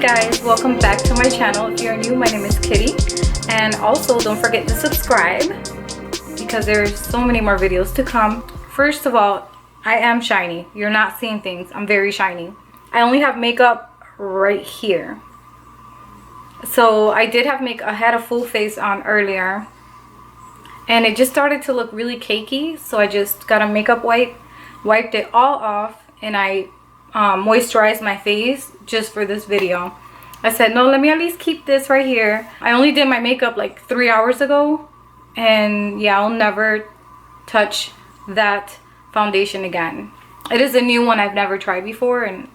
guys, welcome back to my channel. If you're new, my name is Kitty, and also don't forget to subscribe because there's so many more videos to come. First of all, I am shiny. You're not seeing things. I'm very shiny. I only have makeup right here. So I did have I had a full face on earlier and it just started to look really cakey, so I just got a makeup wipe, wiped it all off, and I moisturized my face just for this video. I said, no, let me at least keep this right here. I only did my makeup like 3 hours ago, and yeah, I'll never touch that foundation again. It is a new one I've never tried before, and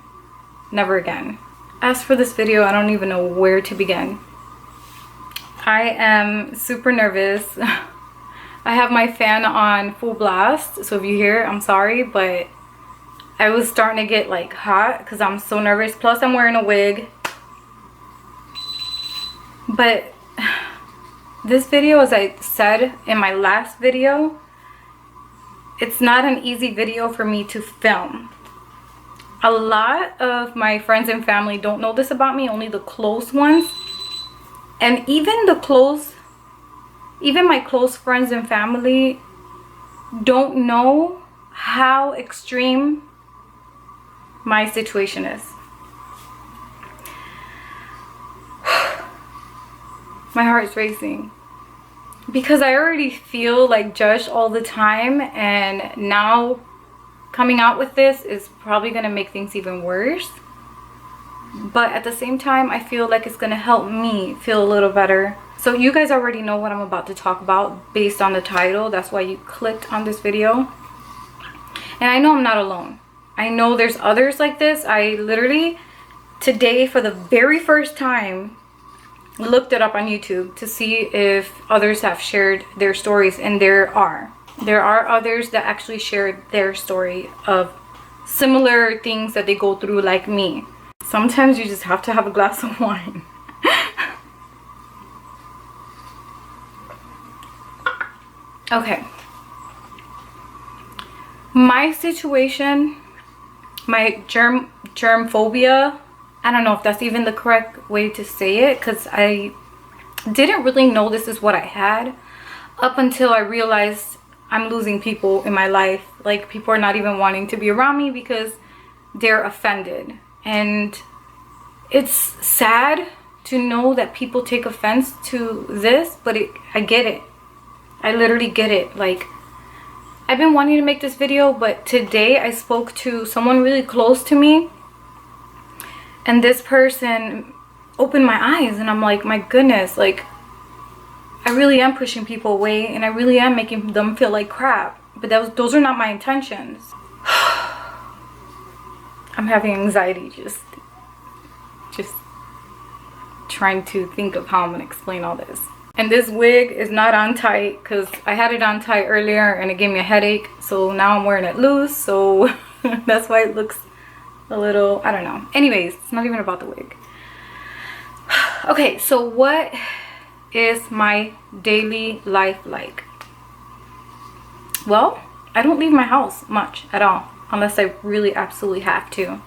never again. As for this video, I don't even know where to begin. I am super nervous. I have my fan on full blast, so if you hear, I'm sorry, but I was starting to get like hot because I'm so nervous. Plus I'm wearing a wig. But this video, as I said in my last video, it's not an easy video for me to film. A lot of my friends and family don't know this about me, only the close ones. And even my close friends and family don't know how extreme my situation is. My heart's racing because I already feel like judged all the time, and now coming out with this is probably gonna make things even worse. But at the same time, I feel like it's gonna help me feel a little better. So you guys already know what I'm about to talk about based on the title. That's why you clicked on this video. And I know I'm not alone. I know there's others like this. I literally today, for the very first time, looked it up on YouTube to see if others have shared their stories, and there are others that actually shared their story of similar things that they go through like me. Sometimes you just have to have a glass of wine. Okay. My situation, my germophobia, I don't know if that's even the correct way to say it, because I didn't really know this is what I had up until I realized I'm losing people in my life. Like, people are not even wanting to be around me because they're offended. And it's sad to know that people take offense to this, but I get it. I literally get it. Like, I've been wanting to make this video, but today I spoke to someone really close to me, and this person opened my eyes, and I'm like, my goodness, like, I really am pushing people away, and I really am making them feel like crap. But those are not my intentions. I'm having anxiety just trying to think of how I'm gonna explain all this. And this wig is not on tight because I had it on tight earlier and it gave me a headache. So now I'm wearing it loose. So that's why it looks a little, I don't know. Anyways, it's not even about the wig. Okay, so what is my daily life like? Well, I don't leave my house much at all unless I really absolutely have to.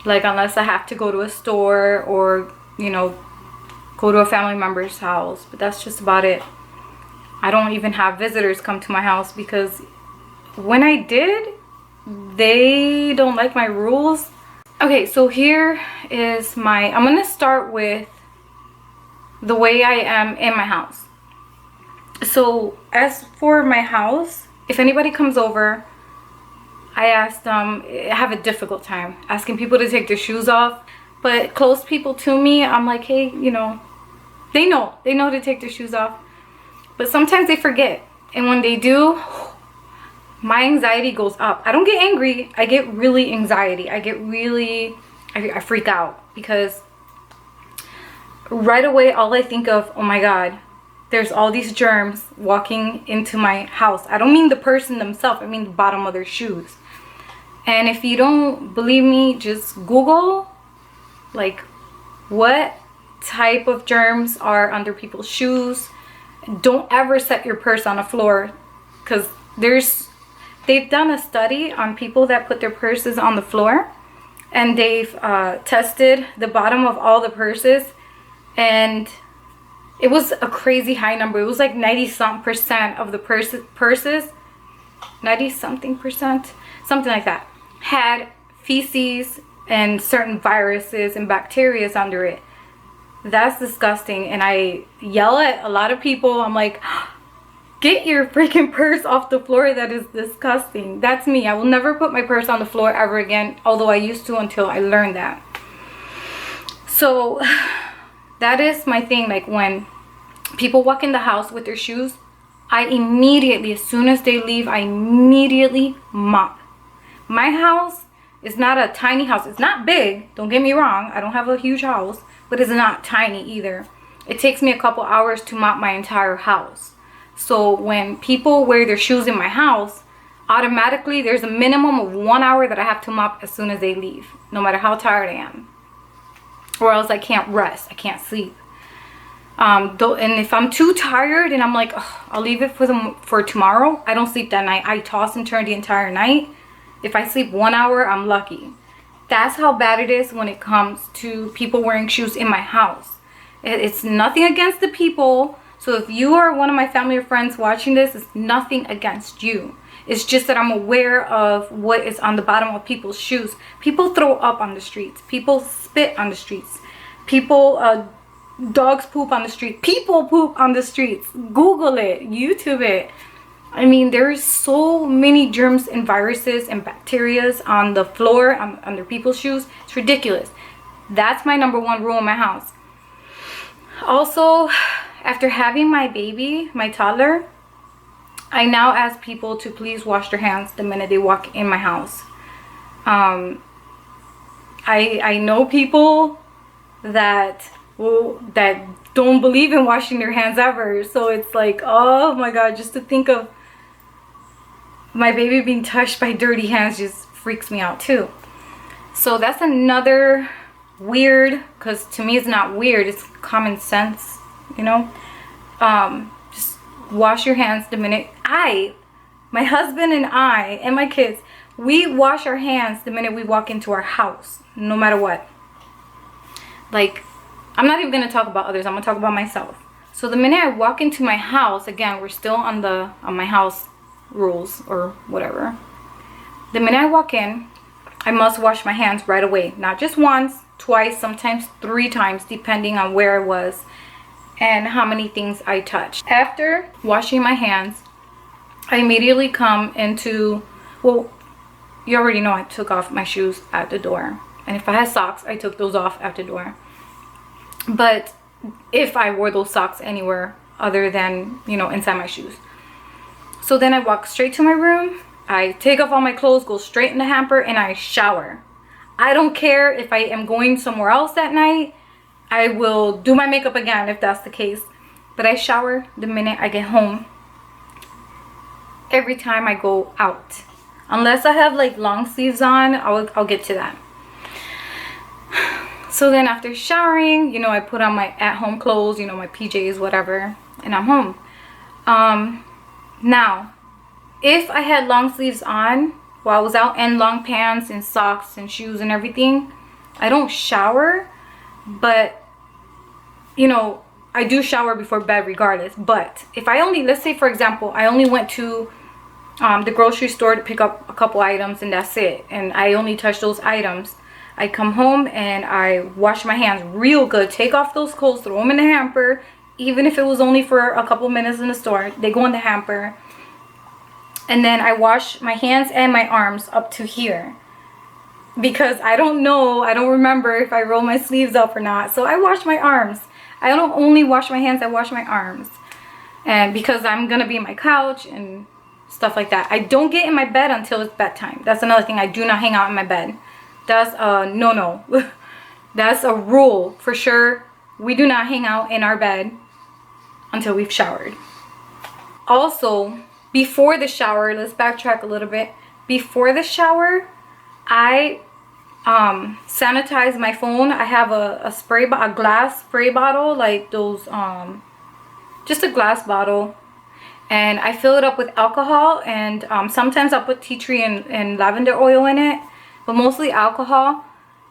Like, unless I have to go to a store or, you know, go to a family member's house, but that's just about it. I don't even have visitors come to my house because when I did, they don't like my rules. Okay, so here is I'm gonna start with the way I am in my house. So as for my house, if anybody comes over, I ask them, I have a difficult time asking people to take their shoes off. But close people to me, I'm like, hey, you know, they know to take their shoes off. But sometimes they forget. And when they do, my anxiety goes up. I don't get angry. I get really anxiety. I freak out because right away, all I think of, oh my God, there's all these germs walking into my house. I don't mean the person themselves. I mean the bottom of their shoes. And if you don't believe me, just Google, like, what type of germs are under people's shoes. Don't ever set your purse on the floor, because they've done a study on people that put their purses on the floor. and they've tested the bottom of all the purses, and it was a crazy high number. It was like 90-something% of the purses, 90-something%, something like that, had feces and certain viruses and bacteria under it. That's disgusting. And I yell at a lot of people. I'm like, get your freaking purse off the floor. That is disgusting. That's me. I will never put my purse on the floor ever again, although I used to until I learned that. So that is my thing. Like, when people walk in the house with their shoes, I immediately, as soon as they leave, I immediately mop. My house is not a tiny house. It's not big, don't get me wrong. I don't have a huge house, but it's not tiny either. It takes me a couple hours to mop my entire house. So when people wear their shoes in my house, automatically there's a minimum of 1 hour that I have to mop as soon as they leave, no matter how tired I am. Or else I can't rest, I can't sleep. And if I'm too tired and I'm like, oh, I'll leave it for tomorrow, I don't sleep that night. I toss and turn the entire night. If I sleep 1 hour, I'm lucky. That's how bad it is when it comes to people wearing shoes in my house. It's nothing against the people. So if you are one of my family or friends watching this, it's nothing against you. It's just that I'm aware of what is on the bottom of people's shoes. People throw up on the streets. People spit on the streets. People, dogs poop on the street. People poop on the streets. Google it. YouTube it. I mean, there's so many germs and viruses and bacteria on the floor, under people's shoes. It's ridiculous. That's my #1 rule in my house. Also, after having my baby, my toddler, I now ask people to please wash their hands the minute they walk in my house. I know people that don't believe in washing their hands ever. So it's like, oh my God, just to think of my baby being touched by dirty hands just freaks me out too. So that's another weird, because to me it's not weird, it's common sense, you know. Just wash your hands the minute my husband and I and my kids, we wash our hands the minute we walk into our house, no matter what. Like, I'm not even going to talk about others, I'm going to talk about myself. So the minute I walk into my house, again, we're still on my house rules or whatever. The minute I walk in, I must wash my hands right away. Not just once, twice, sometimes 3 times, depending on where I was and how many things I touched. After washing my hands, I immediately come into, well, you already know I took off my shoes at the door. And if I had socks, I took those off at the door. But if I wore those socks anywhere other than, you know, inside my shoes. So then I walk straight to my room. I take off all my clothes, go straight in the hamper, and I shower. I don't care if I am going somewhere else that night. I will do my makeup again if that's the case. But I shower the minute I get home. Every time I go out. Unless I have like long sleeves on, I'll get to that. So then after showering, you know, I put on my at-home clothes, you know, my PJs, whatever, and I'm home. Now, if I had long sleeves on while I was out, and long pants and socks and shoes and everything, I don't shower, but, you know, I do shower before bed regardless. But if I only, let's say for example, I only went to the grocery store to pick up a couple items and that's it, and I only touch those items, I come home and I wash my hands real good, take off those clothes, throw them in the hamper. Even if it was only for a couple minutes in the store, they go in the hamper. And then I wash my hands and my arms up to here. Because I don't know, I don't remember if I roll my sleeves up or not. So I wash my arms. I don't only wash my hands, I wash my arms. And because I'm going to be in my couch and stuff like that. I don't get in my bed until it's bedtime. That's another thing. I do not hang out in my bed. That's a no-no. That's a rule for sure. We do not hang out in our bed until we've showered. Also, before the shower, let's backtrack a little bit. Before the shower, I sanitize my phone. I have a glass spray bottle, like those, just a glass bottle. And I fill it up with alcohol, and sometimes I'll put tea tree and lavender oil in it, but mostly alcohol.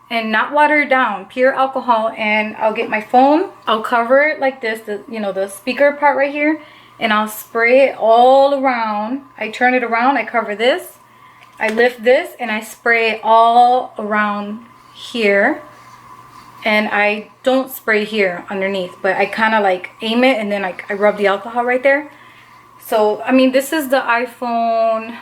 and not water it down, pure alcohol. And I'll get my phone, I'll cover it like this, the speaker part right here, and I'll spray it all around. I turn it around, I cover this, I lift this, and I spray it all around here. And I don't spray here underneath, but I kind of like aim it, and then I rub the alcohol right there. So I mean, this is the iPhone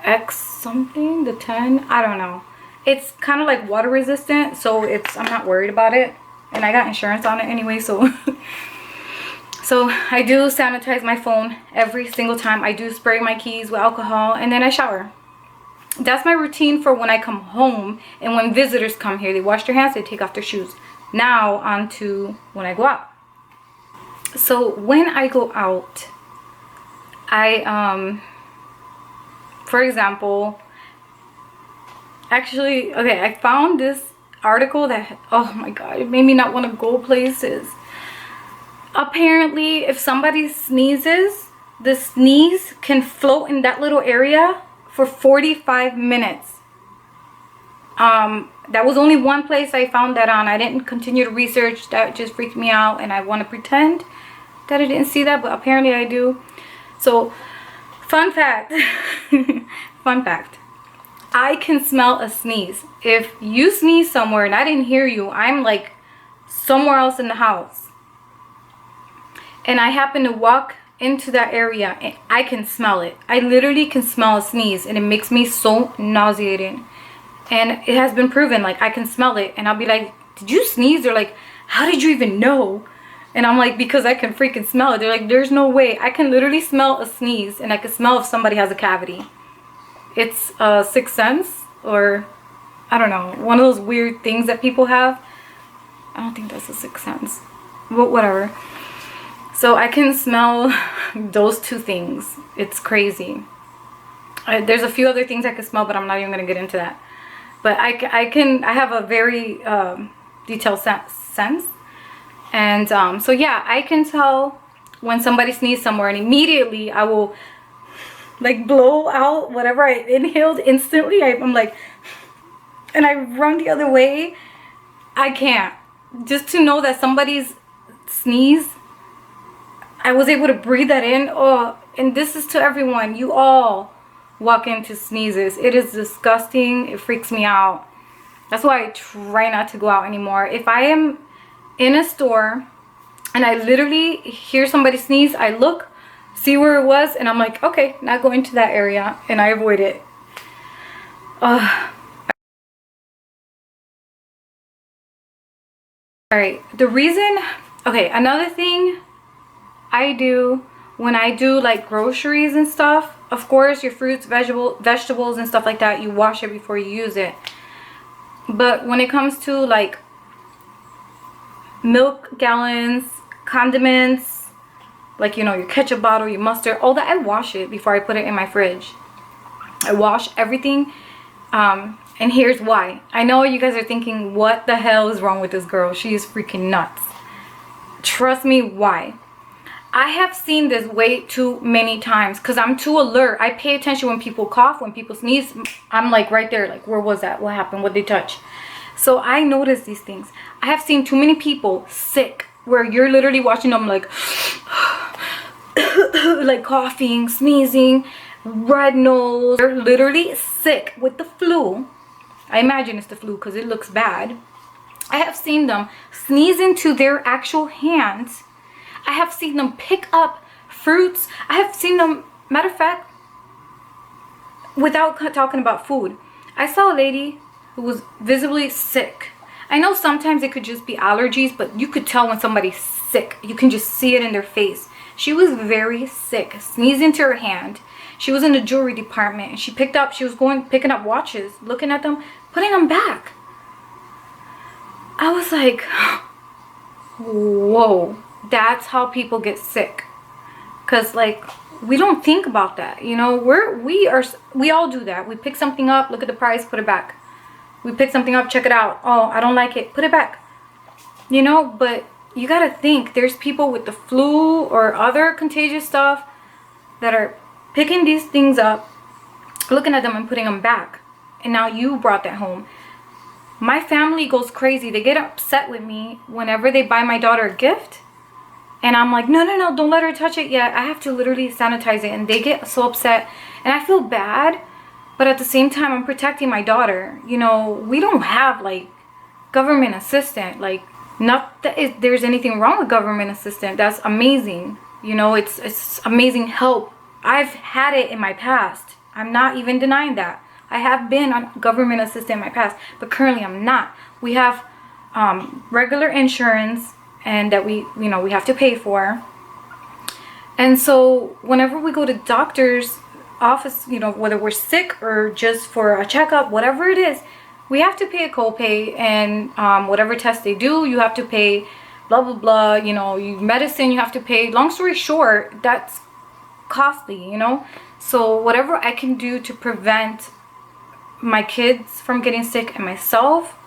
X something, the 10, I don't know. It's kind of like water resistant, so I'm not worried about it, and I got insurance on it anyway. So so I do sanitize my phone every single time. I do spray my keys with alcohol, and then I shower. That's my routine for when I come home, and when visitors come here, they wash their hands, they take off their shoes. Now on to when I go out. So when I go out, for example, actually, okay, I found this article that, oh my god, it made me not want to go places. Apparently, if somebody sneezes, the sneeze can float in that little area for 45 minutes. That was only one place I found that on. I didn't continue to research. That just freaked me out, and I want to pretend that I didn't see that, but apparently I do. So, fun fact, fun fact, I can smell a sneeze. If you sneeze somewhere and I didn't hear you, I'm like somewhere else in the house, and I happen to walk into that area, and I can smell it. I literally can smell a sneeze, and it makes me so nauseating. And it has been proven, like, I can smell it, and I'll be like, did you sneeze? They're like, how did you even know? And I'm like, because I can freaking smell it. They're like, there's no way. I can literally smell a sneeze, and I can smell if somebody has a cavity. It's a sixth sense, or I don't know, one of those weird things that people have. I don't think that's a sixth sense, but whatever. So I can smell those two things. It's crazy. There's a few other things I can smell, but I'm not even going to get into that. But I have a very detailed sense. And so yeah, I can tell when somebody sneezes somewhere, and immediately I will like blow out whatever I inhaled instantly. I'm like, and I run the other way. I can't. Just to know that somebody's sneeze, I was able to breathe that in. Oh, and this is to everyone. You all walk into sneezes. It is disgusting. It freaks me out. That's why I try not to go out anymore. If I am in a store and I literally hear somebody sneeze, I look, see where it was, and I'm like, okay, not going to that area, and I avoid it. Alright, the reason, okay, another thing I do when I do like groceries and stuff, of course your fruits, vegetables and stuff like that, you wash it before you use it. But when it comes to like milk gallons, condiments, like, you know, your ketchup bottle, your mustard, all that, I wash it before I put it in my fridge. I wash everything. And here's why. I know you guys are thinking, what the hell is wrong with this girl? She is freaking nuts. Trust me, why? I have seen this way too many times because I'm too alert. I pay attention when people cough, when people sneeze. I'm like right there, like, where was that? What happened? What did they touch? So I notice these things. I have seen too many people sick where you're literally watching them like like coughing, sneezing, red nose. They're literally sick with the flu. I imagine it's the flu because it looks bad. I have seen them sneeze into their actual hands. I have seen them pick up fruits. I have seen them, matter of fact, without talking about food, I saw a lady who was visibly sick. I know sometimes it could just be allergies, but you could tell when somebody's sick. You can just see it in their face. She was very sick, sneezed into her hand. She was in the jewelry department, and she was picking up watches, looking at them, putting them back. I was like, whoa, that's how people get sick. Because, like, we don't think about that, you know. We all do that. We pick something up, look at the price, put it back. We pick something up, check it out. Oh, I don't like it, put it back. You know, but you gotta think, there's people with the flu or other contagious stuff that are picking these things up, looking at them and putting them back. And now you brought that home. My family goes crazy. They get upset with me whenever they buy my daughter a gift. And I'm like, no, no, no, don't let her touch it yet. I have to literally sanitize it. And they get so upset. And I feel bad. But at the same time, I'm protecting my daughter. You know, we don't have, like, government assistant. Like, not that there's anything wrong with government assistant. That's amazing. You know, it's amazing help. I've had it in my past. I'm not even denying that. I have been on government assistance in my past, but currently I'm not. We have regular insurance, and that we have to pay for. And so whenever we go to doctor's office, you know, whether we're sick or just for a checkup, whatever it is, we have to pay a copay, and whatever test they do, you have to pay, blah blah blah. You know, medicine you have to pay. Long story short, that's costly, you know. So whatever I can do to prevent my kids from getting sick and myself,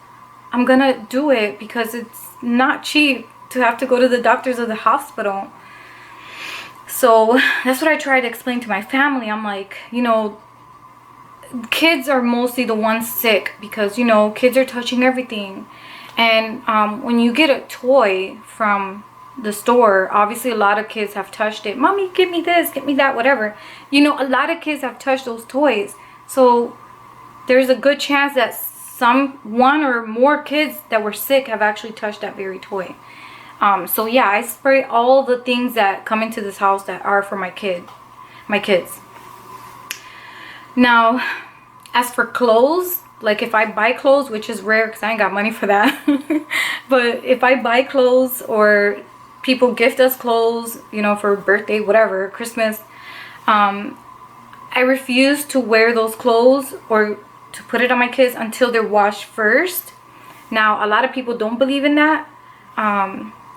I'm gonna do it, because it's not cheap to have to go to the doctors or the hospital. So that's what I try to explain to my family. I'm like, you know, kids are mostly the ones sick because, you know, kids are touching everything. And when you get a toy from the store, obviously a lot of kids have touched it. Mommy, give me this, give me that, whatever. You know, a lot of kids have touched those toys. So there's a good chance that one or more kids that were sick have actually touched that very toy. So yeah, I spray all the things that come into this house that are for my kids. Now, as for clothes, like if I buy clothes, which is rare because I ain't got money for that, but if I buy clothes or people gift us clothes, you know, for birthday, whatever, Christmas, I refuse to wear those clothes or to put it on my kids until they're washed first. Now, a lot of people don't believe in that,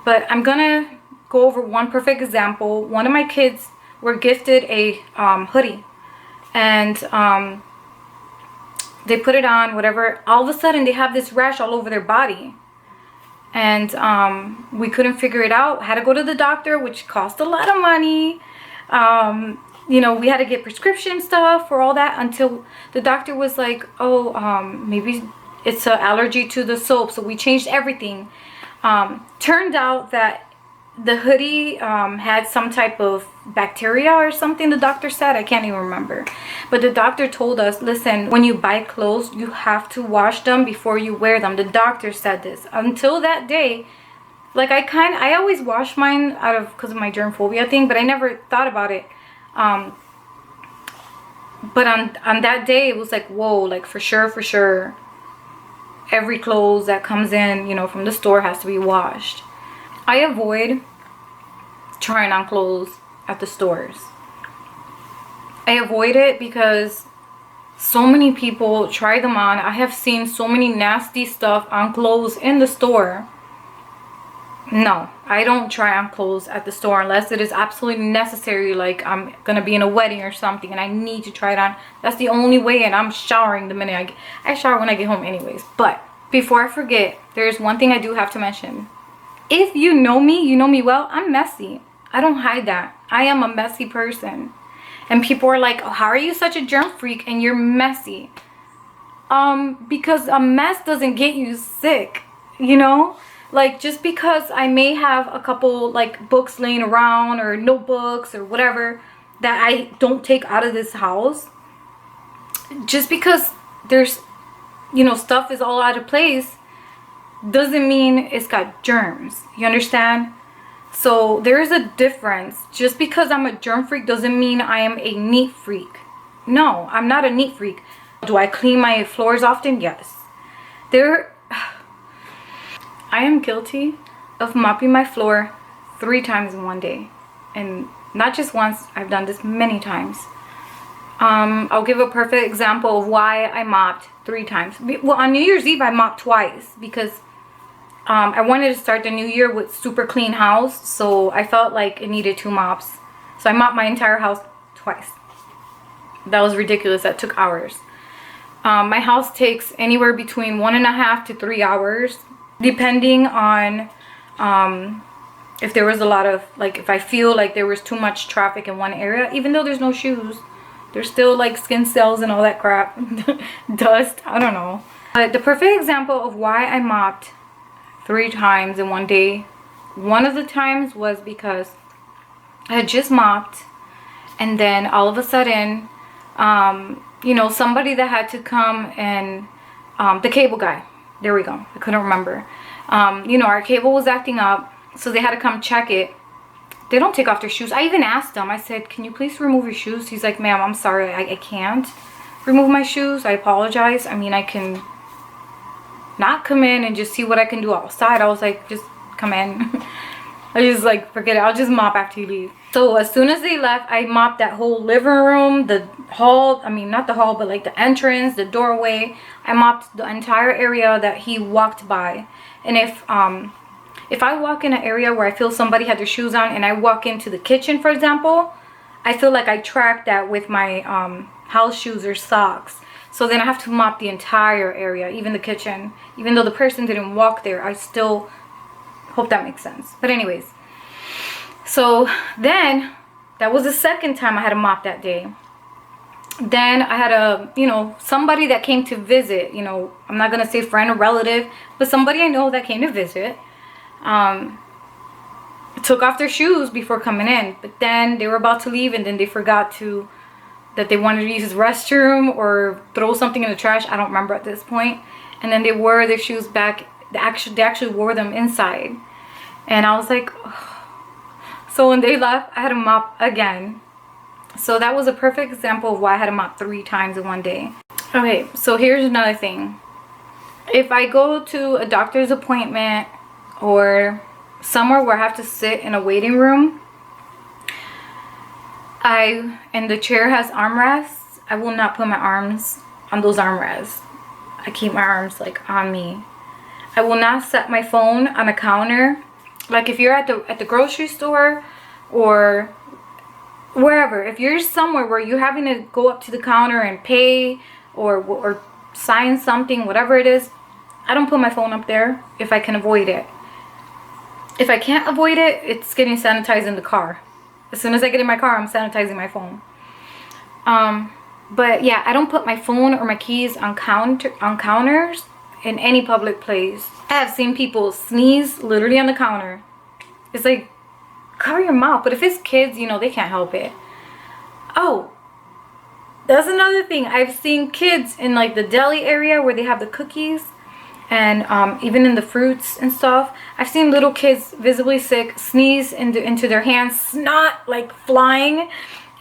but I'm gonna go over one perfect example. One of my kids were gifted a hoodie, and they put it on, whatever. All of a sudden, they have this rash all over their body, and we couldn't figure it out. Had to go to the doctor, which cost a lot of money. You know, we had to get prescription stuff for all that, until the doctor was like, oh, maybe it's an allergy to the soap. So we changed everything. Turned out that the hoodie had some type of bacteria or something, the doctor said. I can't even remember. But the doctor told us, listen, when you buy clothes, you have to wash them before you wear them. The doctor said this. Until that day, like I always wash mine because of my germophobia thing, but I never thought about it. But on that day, it was like, whoa, like for sure, every clothes that comes in, you know, from the store has to be washed. I avoid trying on clothes at the stores. I avoid it because so many people try them on. I have seen so many nasty stuff on clothes in the store. No, I don't try on clothes at the store unless it is absolutely necessary, like I'm gonna be in a wedding or something and I need to try it on. That's the only way, and I'm showering the minute I shower when I get home anyways. But before I forget, there's one thing I do have to mention. If you know me well, I'm messy. I don't hide that. I am a messy person. And people are like, oh, how are you such a germ freak and you're messy? Because a mess doesn't get you sick, you know? Like, just because I may have a couple like books laying around or notebooks or whatever that I don't take out of this house, just because there's, you know, stuff is all out of place, doesn't mean it's got germs. You understand? So there is a difference. Just because I'm a germ freak doesn't mean I am a neat freak. No, I'm not a neat freak. Do I clean my floors often? Yes. I am guilty of mopping my floor 3 times in one day. And not just once, I've done this many times. I'll give a perfect example of why I mopped 3 times. Well, on New Year's Eve, I mopped twice because I wanted to start the new year with super clean house. So I felt like it needed 2 mops. So I mopped my entire house twice. That was ridiculous. That took hours. My house takes anywhere between 1.5 to 3 hours. Depending on if there was a lot of, like, if I feel like there was too much traffic in one area, even though there's no shoes, there's still like skin cells and all that crap, dust, I don't know. But the perfect example of why I mopped 3 times in one day, one of the times was because I had just mopped, and then all of a sudden, you know, somebody that had to come and, the cable guy, there we go, I couldn't remember. You know, our cable was acting up, so they had to come check it. They don't take off their shoes. I even asked them, I said, can you please remove your shoes? He's like, ma'am, I'm sorry, I can't remove my shoes. I apologize. I mean, I can not come in and just see what I can do outside. I was like, just come in. I just like, forget it, I'll just mop after you leave. So as soon as they left, I mopped that whole living room, the hall, I mean not the hall, but like the entrance, the doorway. I mopped the entire area that he walked by. And if I walk in an area where I feel somebody had their shoes on and I walk into the kitchen, for example, I feel like I track that with my house shoes or socks. So then I have to mop the entire area, even the kitchen. Even though the person didn't walk there, I still hope that makes sense. But anyways, so then that was the second time I had to mop that day. Then I had a, you know, somebody that came to visit, you know, I'm not gonna say friend or relative, but somebody I know that came to visit, took off their shoes before coming in, but then they were about to leave and then they forgot that they wanted to use his restroom or throw something in the trash. I don't remember at this point. And then they wore their shoes back. They actually wore them inside. And I was like, oh. So when they left, I had to mop again. So that was a perfect example of why I had to mop 3 times in one day. Okay, so here's another thing. If I go to a doctor's appointment or somewhere where I have to sit in a waiting room, and the chair has armrests, I will not put my arms on those armrests. I keep my arms like on me. I will not set my phone on a counter. Like if you're at the grocery store or wherever, if you're somewhere where you're having to go up to the counter and pay or sign something, whatever it is, I don't put my phone up there if I can avoid it. If I can't avoid it, it's getting sanitized in the car. As soon as I get in my car, I'm sanitizing my phone. But yeah, I don't put my phone or my keys on counters in any public place. I have seen people sneeze literally on the counter. It's like, cover your mouth. But if it's kids, you know, they can't help it. Oh, that's another thing. I've seen kids in like the deli area where they have the cookies and even in the fruits and stuff. I've seen little kids visibly sick sneeze into their hands, snot like flying,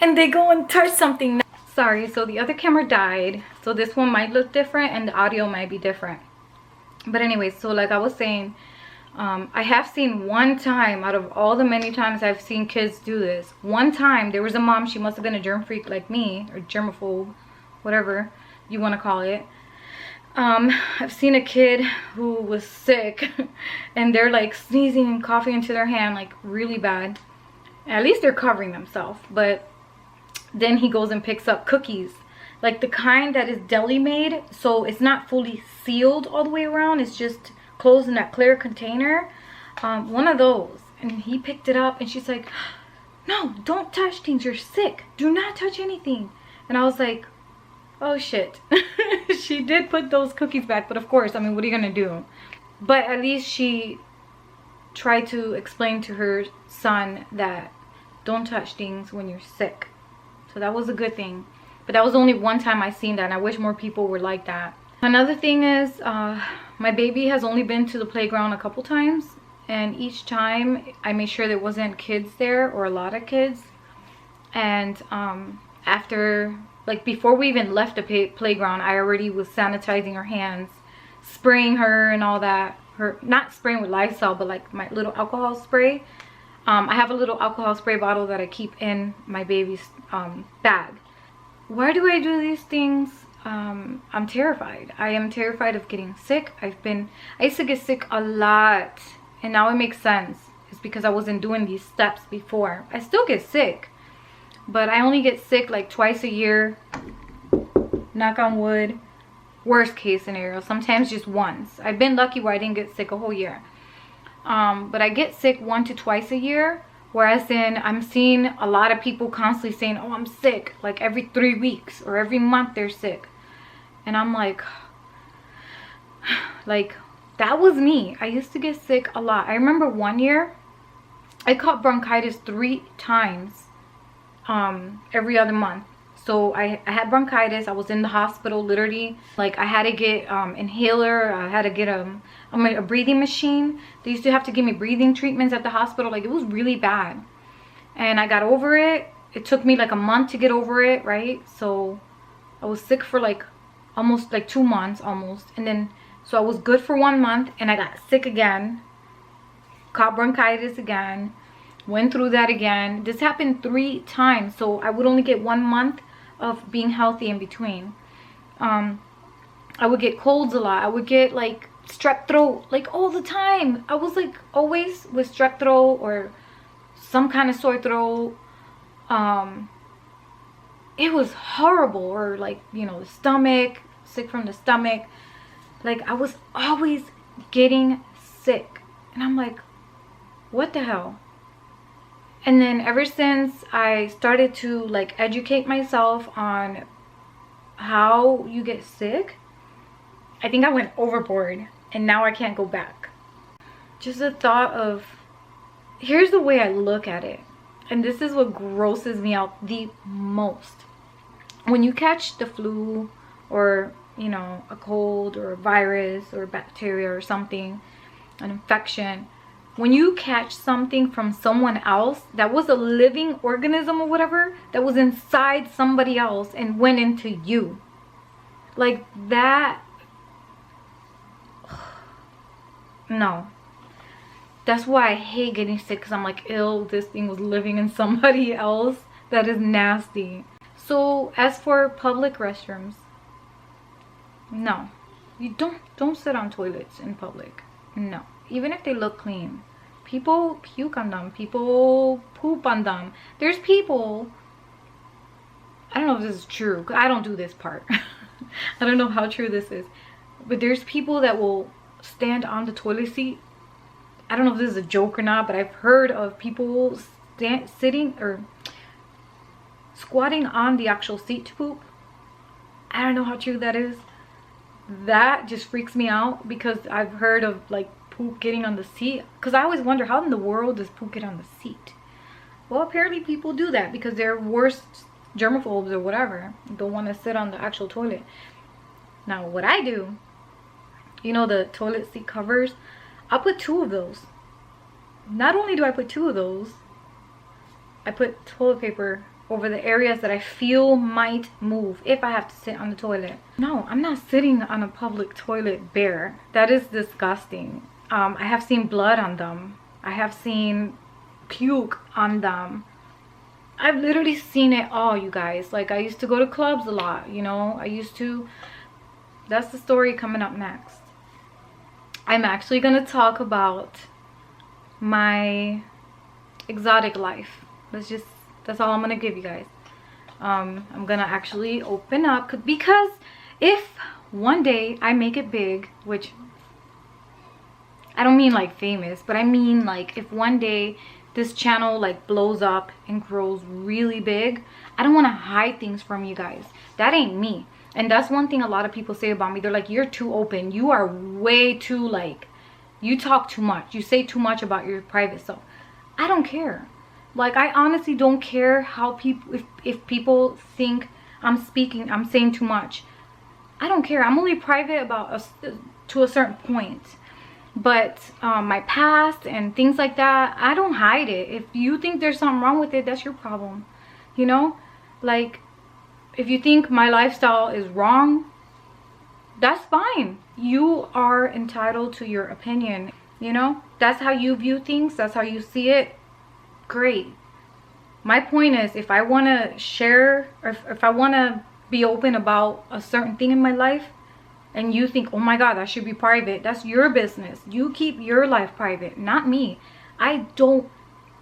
and they go and touch something. Sorry, so the other camera died, so this one might look different and the audio might be different. But anyways, so like I was saying, I have seen one time out of all the many times I've seen kids do this. One time there was a mom, she must have been a germ freak like me, or germaphobe, whatever you want to call it. I've seen a kid who was sick and they're like sneezing and coughing into their hand like really bad. At least they're covering themselves. But then he goes and picks up cookies, like the kind that is deli made, so it's not fully sealed all the way around, it's just closed in that clear container. One of those, and he picked it up and she's like, no, don't touch things, you're sick, do not touch anything. And I was like, oh shit. She did put those cookies back, but of course, I mean, what are you gonna do? But at least she tried to explain to her son that don't touch things when you're sick. So that was a good thing. But that was only one time I seen that, and I wish more people were like that. Another thing is, my baby has only been to the playground a couple times, and each time I made sure there wasn't kids there or a lot of kids. And after, like before we even left the playground, I already was sanitizing her hands, spraying her and all that. Her, not spraying with Lysol, but like my little alcohol spray. I have a little alcohol spray bottle that I keep in my baby's bag. Why do I do these things? I'm terrified. I am terrified of getting sick. I used to get sick a lot, and now it makes sense. It's because I wasn't doing these steps before. I still get sick, but I only get sick like twice a year. Knock on wood. Worst case scenario, sometimes just once. I've been lucky where I didn't get sick a whole year. But I get sick 1 to twice a year. Whereas then I'm seeing a lot of people constantly saying, oh, I'm sick. Like every 3 weeks or every month they're sick. And I'm like, Like, that was me. I used to get sick a lot. I remember one year I caught bronchitis 3 times every other month. So I had bronchitis. I was in the hospital, literally. Like, I had to get inhaler. I had to get a breathing machine. They used to have to give me breathing treatments at the hospital. Like, it was really bad. And I got over it. It took me like a month to get over it, right? So I was sick for like almost like 2 months almost. And then, so I was good for 1 month and I got sick again. Caught bronchitis again. Went through that again. This happened 3 times. So I would only get 1 month of being healthy in between. I would get colds a lot. I would get like strep throat like all the time. I was like always with strep throat or some kind of sore throat. It was horrible. Or like, you know, the stomach, sick from the stomach. Like, I was always getting sick. And I'm like, what the hell? And then ever since I started to like educate myself on how you get sick, I think I went overboard and now I can't go back. Just the thought of, here's the way I look at it. And this is what grosses me out the most. When you catch the flu or, you know, a cold or a virus or bacteria or something, an infection, when you catch something from someone else that was a living organism or whatever, that was inside somebody else and went into you, like that, no. That's why I hate getting sick, because I'm like, ew, this thing was living in somebody else. That is nasty. So as for public restrooms, no, you don't sit on toilets in public. No. Even if they look clean, people puke on them, people poop on them. There's people, I don't know if this is true, I don't do this part. I don't know how true this is, but there's people that will stand on the toilet seat. I don't know if this is a joke or not, but I've heard of people sitting or squatting on the actual seat to poop. I don't know how true that is. That just freaks me out, because I've heard of like poop getting on the seat, because I always wonder, how in the world does poop get on the seat? Well, apparently people do that because they're worse germophobes or whatever, don't want to sit on the actual toilet. Now what I do, you know, the toilet seat covers, I put 2 of those. Not only do I put 2 of those, I put toilet paper over the areas that I feel might move if I have to sit on the toilet. No, I'm not sitting on a public toilet bare. That is disgusting. I have seen blood on them. I have seen puke on them. I've literally seen it all, you guys. Like, I used to go to clubs a lot, you know. That's the story coming up next. I'm actually gonna talk about my exotic life. That's all I'm gonna give you guys. I'm gonna actually open up, because if one day I make it big, which I don't mean like famous, but I mean like if one day this channel like blows up and grows really big, I don't want to hide things from you guys. That ain't me. And that's one thing a lot of people say about me. They're like, you're too open, you are way too, like, you talk too much, you say too much about your private stuff. I don't care. Like, I honestly don't care how people, if people think I'm saying too much. I don't care. I'm only private about to a certain point. But my past and things like that, I don't hide it. If you think there's something wrong with it, that's your problem. You know? Like, if you think my lifestyle is wrong, that's fine. You are entitled to your opinion. You know? That's how you view things. That's how you see it. Great. My point is, if I want to share, or if I want to be open about a certain thing in my life, and you think, oh my god, that should be private, that's your business. You keep your life private, not me. I don't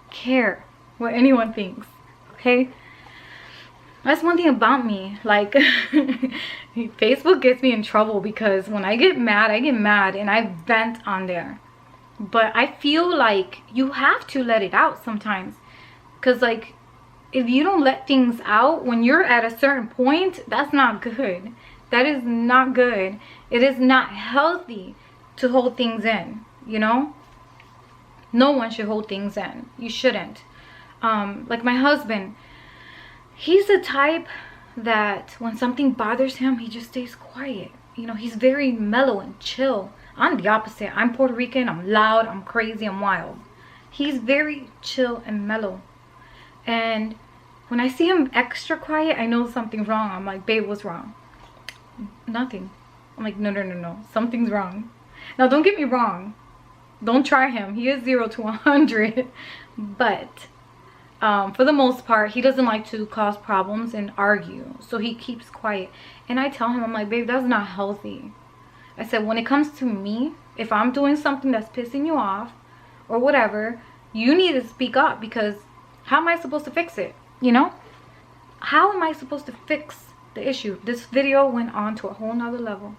care what anyone thinks, okay? That's one thing about me. Like, Facebook gets me in trouble, because when I get mad and I vent on there. But I feel like you have to let it out sometimes, because like, if you don't let things out when you're at a certain point, that's not good. That is not good. It is not healthy to hold things in, you know? No one should hold things in. You shouldn't. Like my husband, he's the type that when something bothers him, he just stays quiet. You know, he's very mellow and chill. I'm the opposite. I'm Puerto Rican. I'm loud. I'm crazy. I'm wild. He's very chill and mellow. And when I see him extra quiet, I know something's wrong. I'm like, babe, what's wrong? Nothing. I'm like, no. Something's wrong. Now, don't get me wrong. Don't try him. He is 0 to 100. But for the most part, he doesn't like to cause problems and argue. So he keeps quiet. And I tell him, I'm like, babe, that's not healthy. I said, when it comes to me, if I'm doing something that's pissing you off or whatever, you need to speak up, because how am I supposed to fix it? You know? How am I supposed to fix the issue? This video went on to a whole nother level.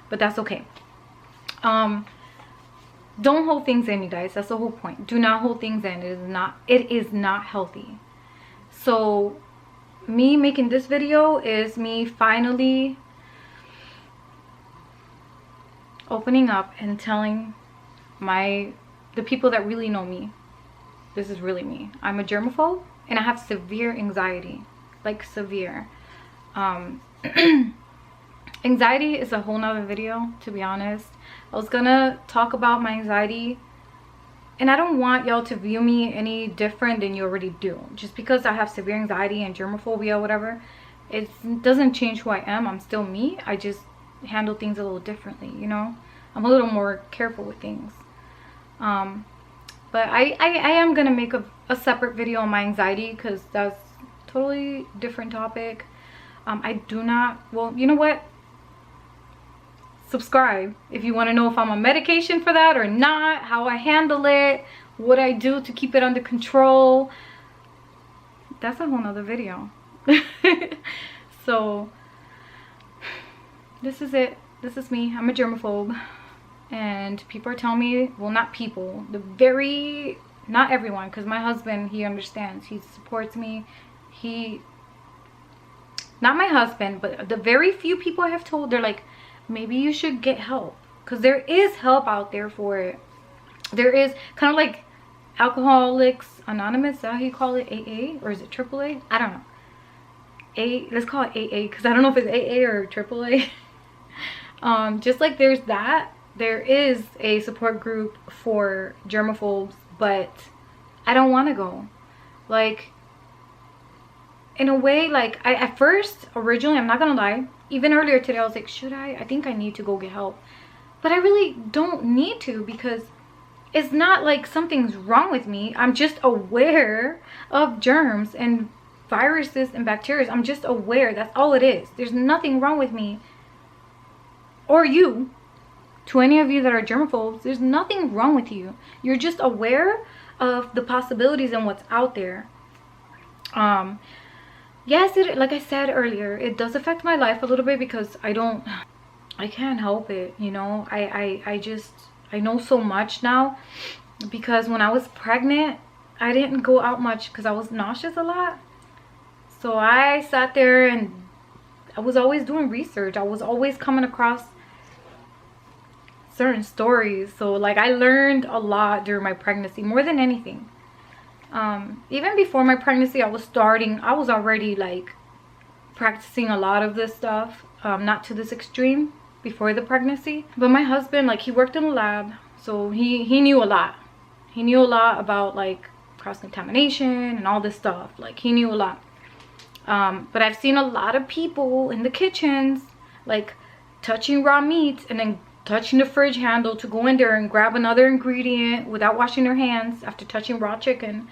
But that's okay. Don't hold things in, you guys. That's the whole point. Do not hold things in. It is not healthy. So me making this video is me finally opening up and telling the people that really know me, this is really me. I'm a germaphobe and I have severe anxiety, like severe. Anxiety is a whole nother video, to be honest. I was gonna talk about my anxiety, and I don't want y'all to view me any different than you already do. Just because I have severe anxiety and germophobia or whatever, it doesn't change who I am. I'm still me. I just handle things a little differently, you know? I'm a little more careful with things. But I am gonna make a separate video on my anxiety, because that's totally different topic. I do not, well, you know what? Subscribe if you want to know if I'm on medication for that or not, how I handle it, what I do to keep it under control. That's a whole nother video. So this is it. This is me. I'm a germaphobe, and people are telling me, well, not people, not everyone, because my husband, he understands, he supports me. Not my husband, but the very few people I have told, they're like, maybe you should get help, because there is help out there for it. There is kind of like Alcoholics Anonymous, is that how you call it? AA, or is it AAA? I don't know. Let's call it AA, because I don't know if it's AA or AAA. Just like there's that, there is a support group for germaphobes, but I don't want to go. Like, in a way, like, at first, originally, I'm not gonna lie, even earlier today, I was like, should I think I need to go get help. But I really don't need to, because it's not like something's wrong with me. I'm just aware of germs and viruses and bacteria. I'm just aware. That's all it is. There's nothing wrong with me or you. To any of you that are germaphobes, there's nothing wrong with you. You're just aware of the possibilities and what's out there. Yes, like I said earlier, it does affect my life a little bit, because I can't help it, you know. I know so much now, because when I was pregnant, I didn't go out much because I was nauseous a lot. So I sat there and I was always doing research. I was always coming across certain stories. So like, I learned a lot during my pregnancy, more than anything. Even before my pregnancy, I was already like practicing a lot of this stuff, not to this extreme before the pregnancy. But my husband, like, he worked in a lab, so he knew a lot. He knew a lot about like cross-contamination and all this stuff. Like, he knew a lot. But I've seen a lot of people in the kitchens, like, touching raw meats and then touching the fridge handle to go in there and grab another ingredient without washing their hands after touching raw chicken.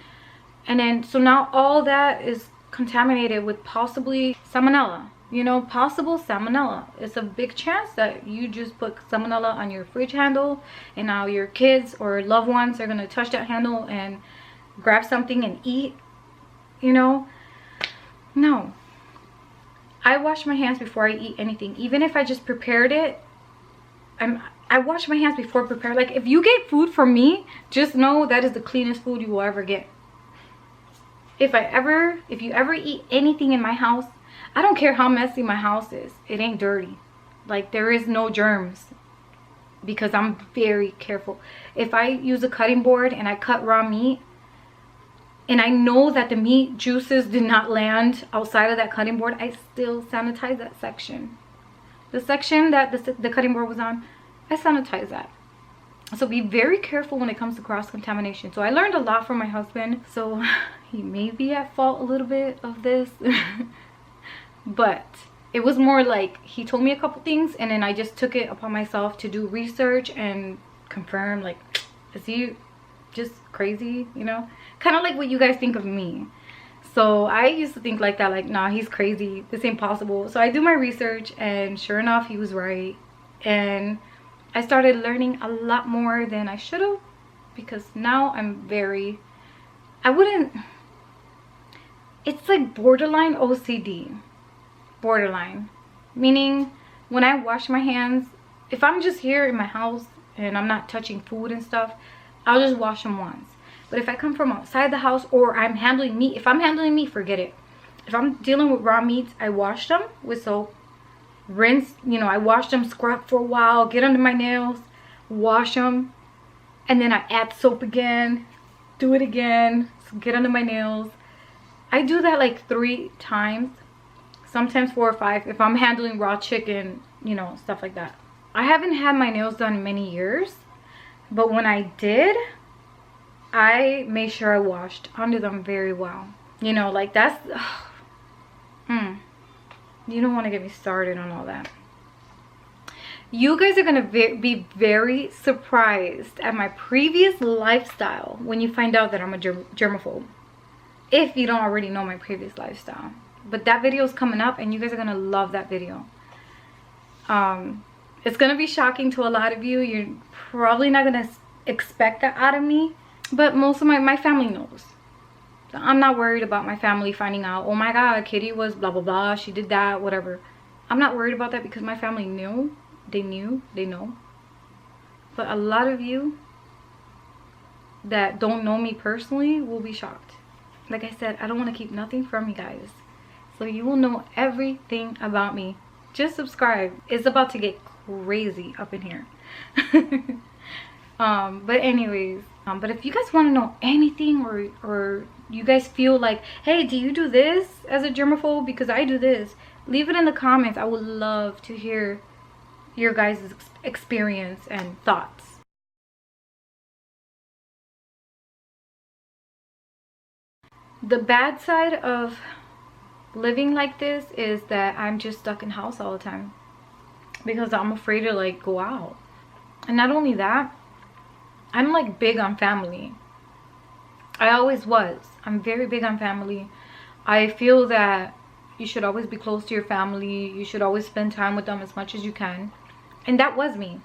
And then, so now all that is contaminated with possibly salmonella, you know, possible salmonella. It's a big chance that you just put salmonella on your fridge handle, and now your kids or loved ones are going to touch that handle and grab something and eat, you know. No. I wash my hands before I eat anything. Even if I just prepared it, I wash my hands before preparing. Like, if you get food from me, just know that is the cleanest food you will ever get. If you ever eat anything in my house, I don't care how messy my house is, it ain't dirty. Like, there is no germs, because I'm very careful. If I use a cutting board and I cut raw meat, and I know that the meat juices did not land outside of that cutting board, I still sanitize that section. The section that the cutting board was on, I sanitize that. So be very careful when it comes to cross-contamination. So I learned a lot from my husband. So he may be at fault a little bit of this. But it was more like he told me a couple things, and then I just took it upon myself to do research and confirm, like, is he just crazy, you know? Kind of like what you guys think of me. So I used to think like that, like, nah, he's crazy, this ain't possible. So I do my research, and sure enough, he was right. And I started learning a lot more than I should have, because now I'm very, it's like borderline OCD. Borderline. Meaning, when I wash my hands, if I'm just here in my house and I'm not touching food and stuff, I'll just wash them once. But if I come from outside the house, or I'm handling meat, if I'm handling meat, forget it. If I'm dealing with raw meats, I wash them with soap, rinse, you know, I wash them, scrub for a while, get under my nails, wash them, and then I add soap again, do it again, get under my nails. I do that like 3 times, sometimes 4 or 5 if I'm handling raw chicken, you know, stuff like that. I haven't had my nails done in many years, but when I did, I made sure I washed under them very well. You know, like, that's you don't want to get me started on all that. You guys are gonna be very surprised at my previous lifestyle when you find out that I'm a germaphobe, if you don't already know my previous lifestyle. But that video is coming up, and you guys are gonna love that video. It's gonna be shocking to a lot of you. You're probably not gonna expect that out of me, but most of my family knows. I'm not worried about my family finding out, oh my god, Kitty was blah blah blah, she did that, whatever. I'm not worried about that, because my family knew. They know. But a lot of you that don't know me personally will be shocked. Like I said, I don't want to keep nothing from you guys, so you will know everything about me. Just subscribe. It's about to get crazy up in here. But anyways, but if you guys want to know anything, or you guys feel like, hey, do you do this as a germaphobe, because I do this, leave it in the comments. I would love to hear your guys' experience and thoughts. The bad side of living like this is that I'm just stuck in house all the time, because I'm afraid to like go out. And not only that, I'm like big on family. I always was. I'm very big on family. I feel that you should always be close to your family. You should always spend time with them as much as you can. And that was me.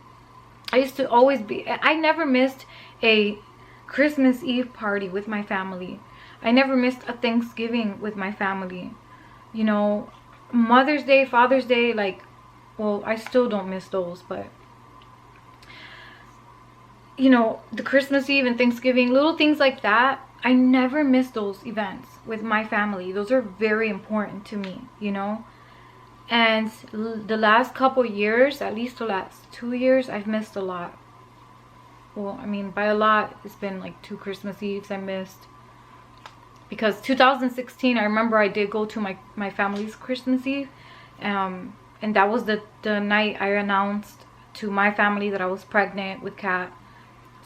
I used to always be, I never missed a Christmas Eve party with my family. I never missed a Thanksgiving with my family. You know, Mother's Day, Father's Day, like, well, I still don't miss those, but you know, the Christmas Eve and Thanksgiving, little things like that, I never miss those events with my family. Those are very important to me, you know. And the last couple years, at least the last 2 years, I've missed a lot. Well, I mean, by a lot, it's been like 2 Christmas Eves I missed. Because 2016, I remember I did go to my family's Christmas Eve. And that was the night I announced to my family that I was pregnant with Kat.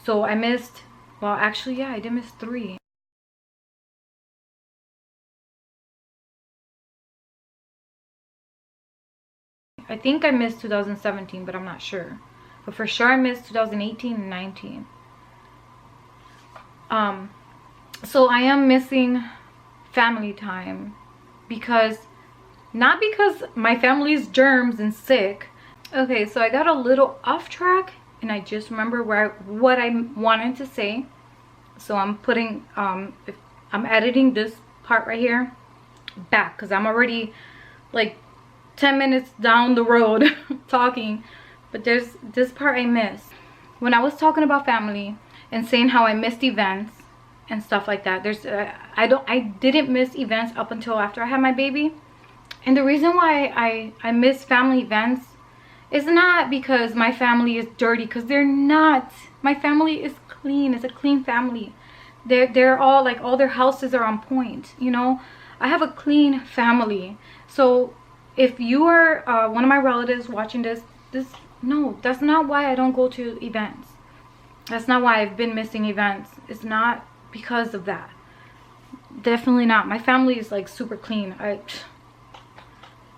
So I missed, well, actually, yeah, I did miss 3. I think I missed 2017, but I'm not sure. But for sure I missed 2018 and 19. So I am missing family time, because, not because my family's germs and sick. Okay, so I got a little off track, and I just remember what I wanted to say. So I'm putting, I'm editing this part right here back, because I'm already like 10 minutes down the road talking. But there's this part I missed. When I was talking about family and saying how I missed events and stuff like that, there's I didn't miss events up until after I had my baby. And the reason why I miss family events is not because my family is dirty, because they're not. My family is clean. It's a clean family. They're all like, all their houses are on point, you know. I have a clean family. So if you are one of my relatives watching this, no, that's not why I don't go to events. That's not why I've been missing events. It's not because of that. Definitely not. My family is like super clean.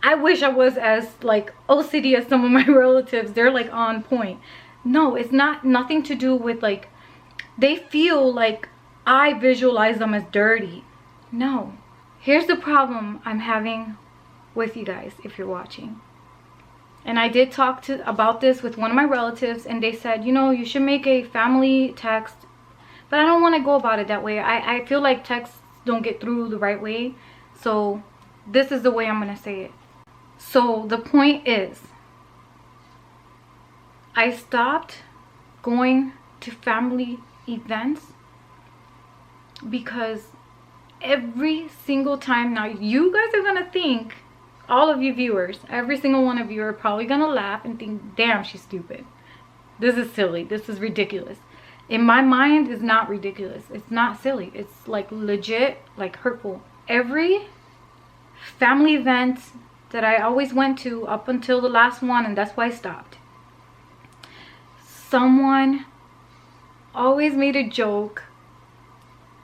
I wish I was as like OCD as some of my relatives. They're like on point. No, it's not, nothing to do with like, they feel like I visualize them as dirty. No. Here's the problem I'm having with you guys if you're watching. And I did talk about this with one of my relatives, and they said, you know, you should make a family text. But I don't want to go about it that way. I feel like texts don't get through the right way. So this is the way I'm going to say it. So the point is, I stopped going to family events because every single time, now you guys are gonna think, all of you viewers, every single one of you are probably gonna laugh and think, damn, she's stupid, this is silly, this is ridiculous. In my mind, it's not ridiculous, it's not silly, it's like legit, like hurtful. Every family event that I always went to up until the last one, and that's why I stopped, someone always made a joke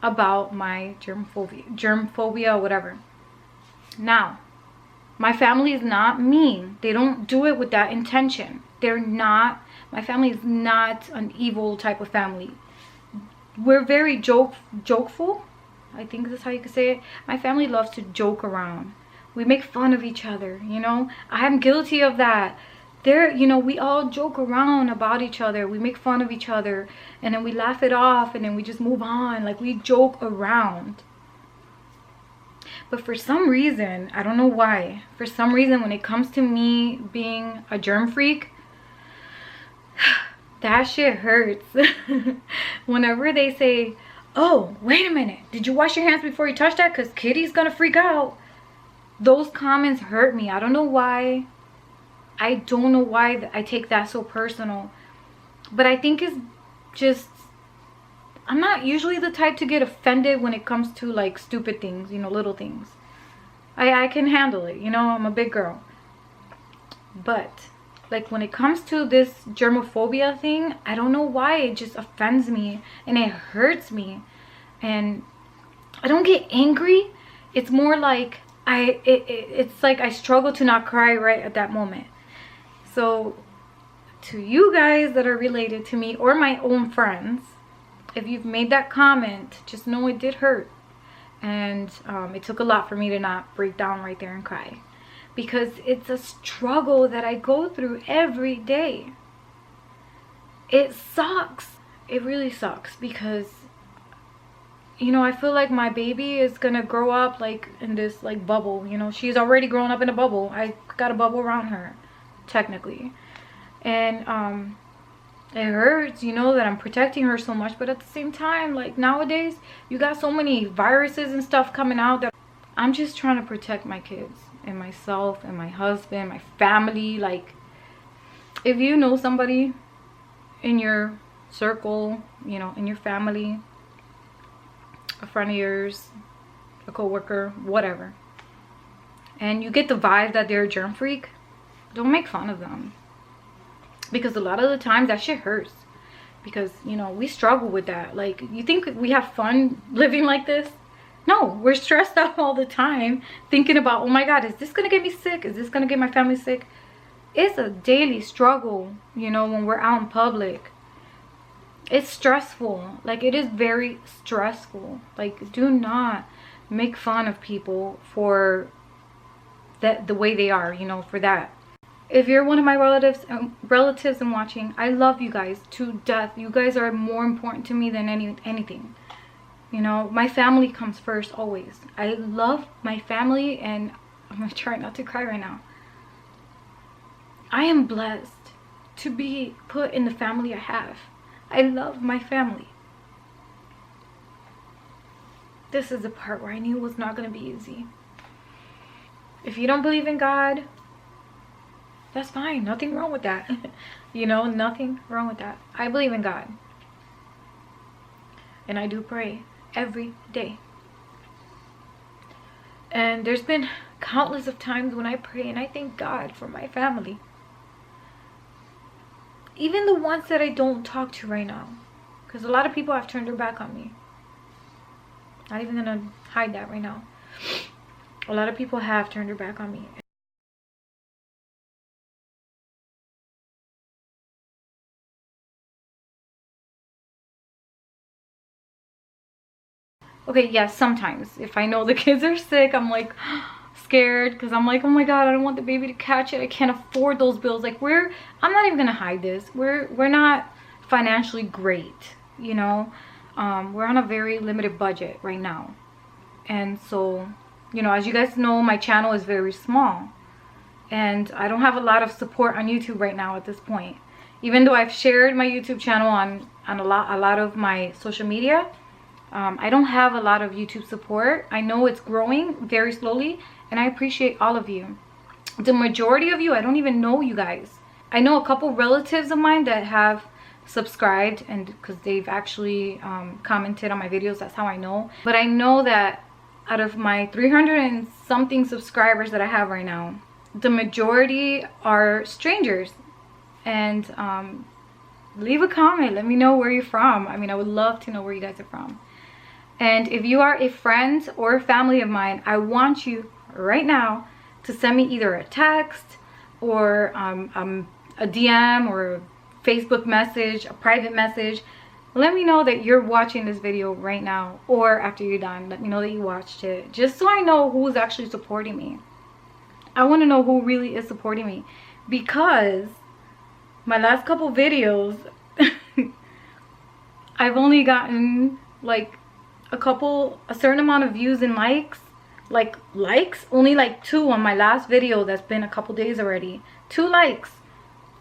about my germophobia or whatever. Now, my family is not mean. They don't do it with that intention. They're not, my family is not an evil type of family. We're very jokeful. I think that's how you could say it. My family loves to joke around. We make fun of each other, you know. I'm guilty of that. You know, we all joke around about each other. We make fun of each other, and then we laugh it off, and then we just move on. Like, we joke around. But for some reason, I don't know why, for some reason, when it comes to me being a germ freak, that shit hurts. Whenever they say, oh, wait a minute, did you wash your hands before you touch that? Because Kitty's gonna freak out. Those comments hurt me. I don't know why. I don't know why I take that so personal. But I think it's just, I'm not usually the type to get offended when it comes to like stupid things, you know, little things. I can handle it, you know, I'm a big girl. But like when it comes to this germophobia thing, I don't know why it just offends me and it hurts me. And I don't get angry. It's more like it's like I struggle to not cry right at that moment. So to you guys that are related to me or my own friends, if you've made that comment, just know it did hurt. And it took a lot for me to not break down right there and cry. Because it's a struggle that I go through every day. It sucks. It really sucks because, you know, I feel like my baby is gonna grow up like in this like bubble. You know, she's already grown up in a bubble. I got a bubble around her, technically. And it hurts, you know, that I'm protecting her so much. But at the same time, like nowadays, you got so many viruses and stuff coming out that I'm just trying to protect my kids and myself and my husband, my family. Like, if you know somebody in your circle, you know, in your family, a friend of yours, a co-worker, whatever, and you get the vibe that they're a germ freak, don't make fun of them. Because a lot of the times that shit hurts. Because, you know, we struggle with that. Like, you think we have fun living like this? No, we're stressed out all the time thinking about, oh my God, is this gonna get me sick? Is this gonna get my family sick? It's a daily struggle, you know, when we're out in public. It's stressful. Like, it is very stressful. Like, do not make fun of people for that, the way they are, you know, for that. If you're one of my relatives and watching, I love you guys to death. You guys are more important to me than anything. You know, my family comes first always. I love my family, and I'm gonna try not to cry right now. I am blessed to be put in the family I have. I love my family. This is the part where I knew it was not gonna be easy. If you don't believe in God, that's fine. Nothing wrong with that. You know, nothing wrong with that. I believe in God. And I do pray every day. And there's been countless of times when I pray and I thank God for my family. Even the ones that I don't talk to right now. Because a lot of people have turned their back on me. Not even gonna hide that right now. A lot of people have turned their back on me. Okay, yes, sometimes. If I know the kids are sick, I'm like scared because I'm like, oh my God, I don't want the baby to catch it. I can't afford those bills. Like I'm not even gonna hide this. We're not financially great, you know. We're on a very limited budget right now. And so, you know, as you guys know, my channel is very small. And I don't have a lot of support on YouTube right now at this point. Even though I've shared my YouTube channel on a lot of my social media, I don't have a lot of YouTube support. I know it's growing very slowly, and I appreciate all of you. The majority of you, I don't even know you guys. I know a couple relatives of mine that have subscribed, and because they've actually commented on my videos, that's how I know. But I know that out of my 300 and something subscribers that I have right now, the majority are strangers. And leave a comment, let me know where you're from. I mean, I would love to know where you guys are from. And if you are a friend or a family of mine, I want you right now to send me either a text or a DM or a Facebook message, a private message. Let me know that you're watching this video right now, or after you're done, let me know that you watched it, just so I know who's actually supporting me. I want to know who really is supporting me, because my last couple videos I've only gotten like a certain amount of views and likes. Only like 2 on my last video that's been a couple days already. 2 likes,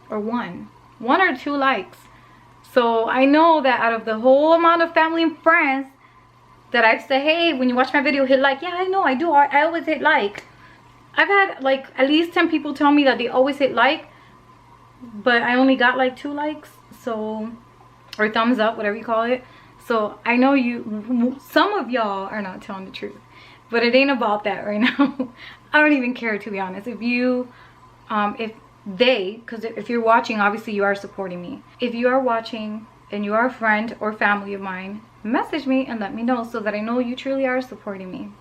or 1 or 2 likes. So I know that out of the whole amount of family and friends that I've said, hey, when you watch my video, hit like. Yeah, I know, I do. I always hit like. I've had like at least 10 people tell me that they always hit like, but I only got like 2 likes, so, or thumbs up, whatever you call it. So I know some of y'all are not telling the truth, but it ain't about that right now. I don't even care, to be honest. If you, because if you're watching, obviously you are supporting me. If you are watching and you are a friend or family of mine, message me and let me know so that I know you truly are supporting me.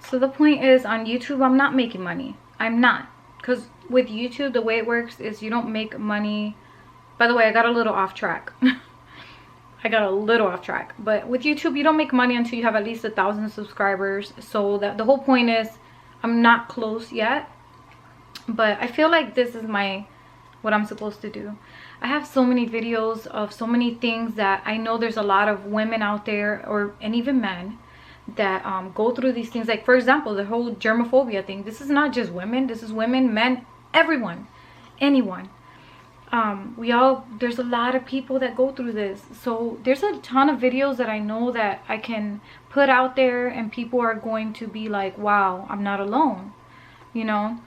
So the point is, on YouTube, I'm not making money. I'm not. Because with YouTube, the way it works is you don't make money. By the way, I got a little off track. But with YouTube, you don't make money until you have at least 1,000 subscribers. So that the whole point is, I'm not close yet. But I feel like this is what I'm supposed to do. I have so many videos of so many things that I know there's a lot of women out there, and even men, that go through these things. Like, for example, the whole germophobia thing. This is not just women. This is women, men, everyone, anyone. There's a lot of people that go through this. So there's a ton of videos that I know that I can put out there, and people are going to be like, wow, I'm not alone, you know.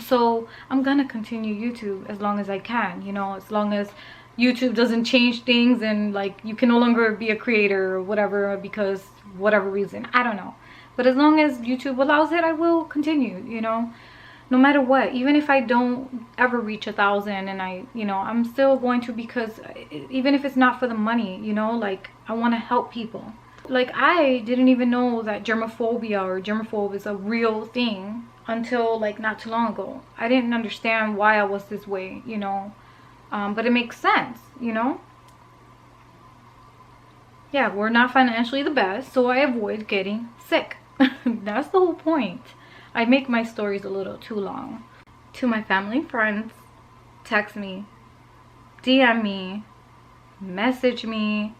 So I'm gonna continue YouTube as long as I can, you know, as long as YouTube doesn't change things and like you can no longer be a creator or whatever because whatever reason, I don't know. But as long as YouTube allows it, I will continue, you know, no matter what. Even if I don't ever reach 1,000, and I'm still going to, because even if it's not for the money, you know, like I want to help people. Like, I didn't even know that germophobia or germophobe is a real thing until like not too long ago. I didn't understand why I was this way, you know, but it makes sense, you know. Yeah, we're not financially the best, so I avoid getting sick. That's the whole point. I make my stories a little too long. To my family and friends, text me, DM me, message me,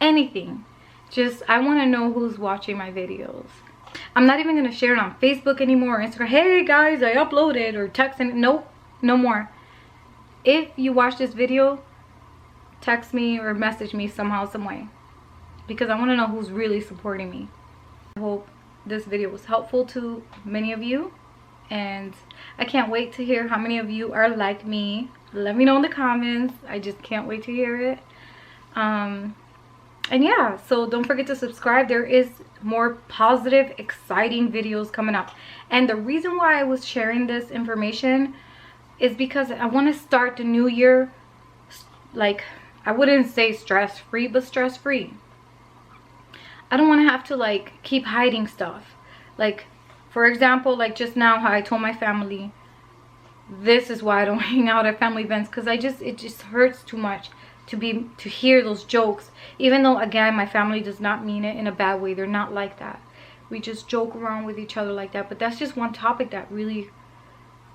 anything. Just, I want to know who's watching my videos. I'm not even going to share it on Facebook anymore or Instagram. Hey guys, I uploaded, or text. Nope, no more. If you watch this video, text me or message me somehow, some way, because I want to know who's really supporting me. I hope this video was helpful to many of you, and I can't wait to hear how many of you are like me. Let me know in the comments. I just can't wait to hear it. And yeah, so don't forget to subscribe. There is more positive, exciting videos coming up. And the reason why I was sharing this information is because I want to start the new year, like, I wouldn't say stress-free, but stress-free. I don't want to have to like keep hiding stuff. Like, for example, like just now how I told my family, this is why I don't hang out at family events, because it just hurts too much to hear those jokes. Even though, again, my family does not mean it in a bad way. They're not like that. We just joke around with each other like that. But that's just one topic that really,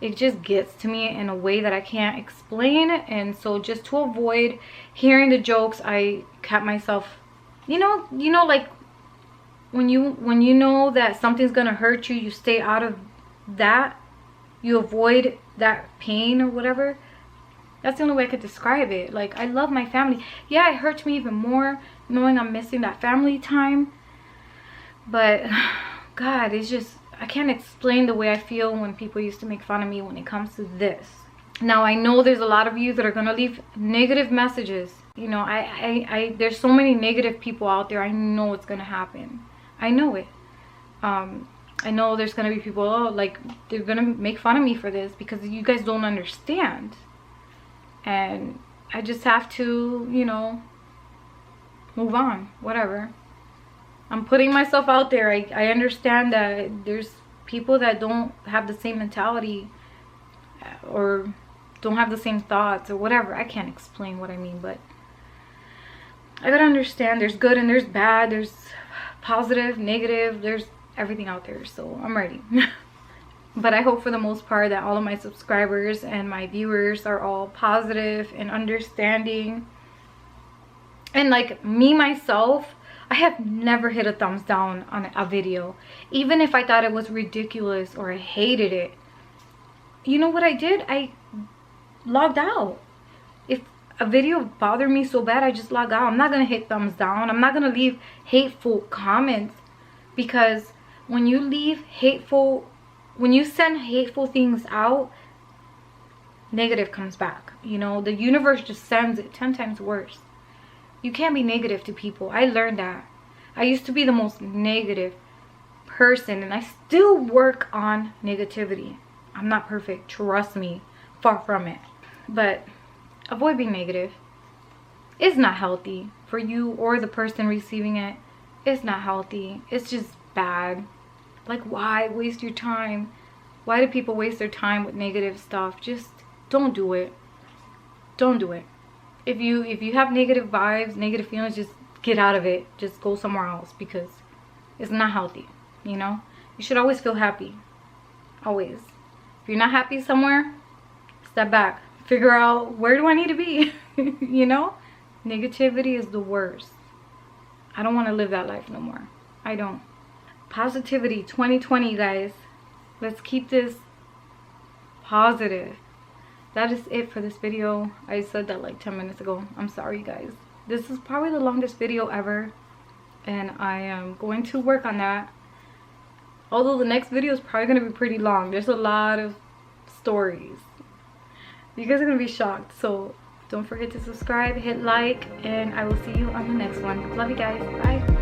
it just gets to me in a way that I can't explain. And so just to avoid hearing the jokes, I kept myself, you know, like when you know that something's gonna hurt you, you stay out of that. You avoid that pain or whatever. That's the only way I could describe it. Like, I love my family. Yeah, it hurts me even more knowing I'm missing that family time. But, God, it's just, I can't explain the way I feel when people used to make fun of me when it comes to this. Now, I know there's a lot of you that are going to leave negative messages. You know, there's so many negative people out there. I know it's going to happen. I know it. I know there's going to be people, oh, like, they're going to make fun of me for this because you guys don't understand. And I just have to, you know, move on, whatever. I'm putting myself out there. I understand that there's people that don't have the same mentality or don't have the same thoughts or whatever. I can't explain what I mean, but I gotta understand there's good and there's bad. There's positive, negative, there's everything out there. So I'm ready. But I hope for the most part that all of my subscribers and my viewers are all positive and understanding. And like me, myself, I have never hit a thumbs down on a video. Even if I thought it was ridiculous or I hated it. You know what I did? I logged out. If a video bothered me so bad, I just log out. I'm not going to hit thumbs down. I'm not going to leave hateful comments. Because when you leave hateful, when you send hateful things out, negative comes back. You know, the universe just sends it 10 times worse. You can't be negative to people. I learned that. I used to be the most negative person, and I still work on negativity. I'm not perfect, trust me, far from it. But avoid being negative. It's not healthy for you or the person receiving it. It's not healthy. It's just bad. Like, why waste your time? Why do people waste their time with negative stuff? Just don't do it. Don't do it. If you have negative vibes, negative feelings, just get out of it. Just go somewhere else, because it's not healthy. You know, you should always feel happy. Always. If you're not happy somewhere, step back. Figure out, where do I need to be? You know, negativity is the worst. I don't want to live that life no more. I don't. Positivity 2020, guys. Let's keep this positive. That is it for this video. I said that like 10 minutes ago. I'm sorry, guys. This is probably the longest video ever, and I am going to work on that. Although the next video is probably going to be pretty long. There's a lot of stories. You guys are going to be shocked. So don't forget to subscribe, hit like, and I will see you on the next one. Love you guys. Bye.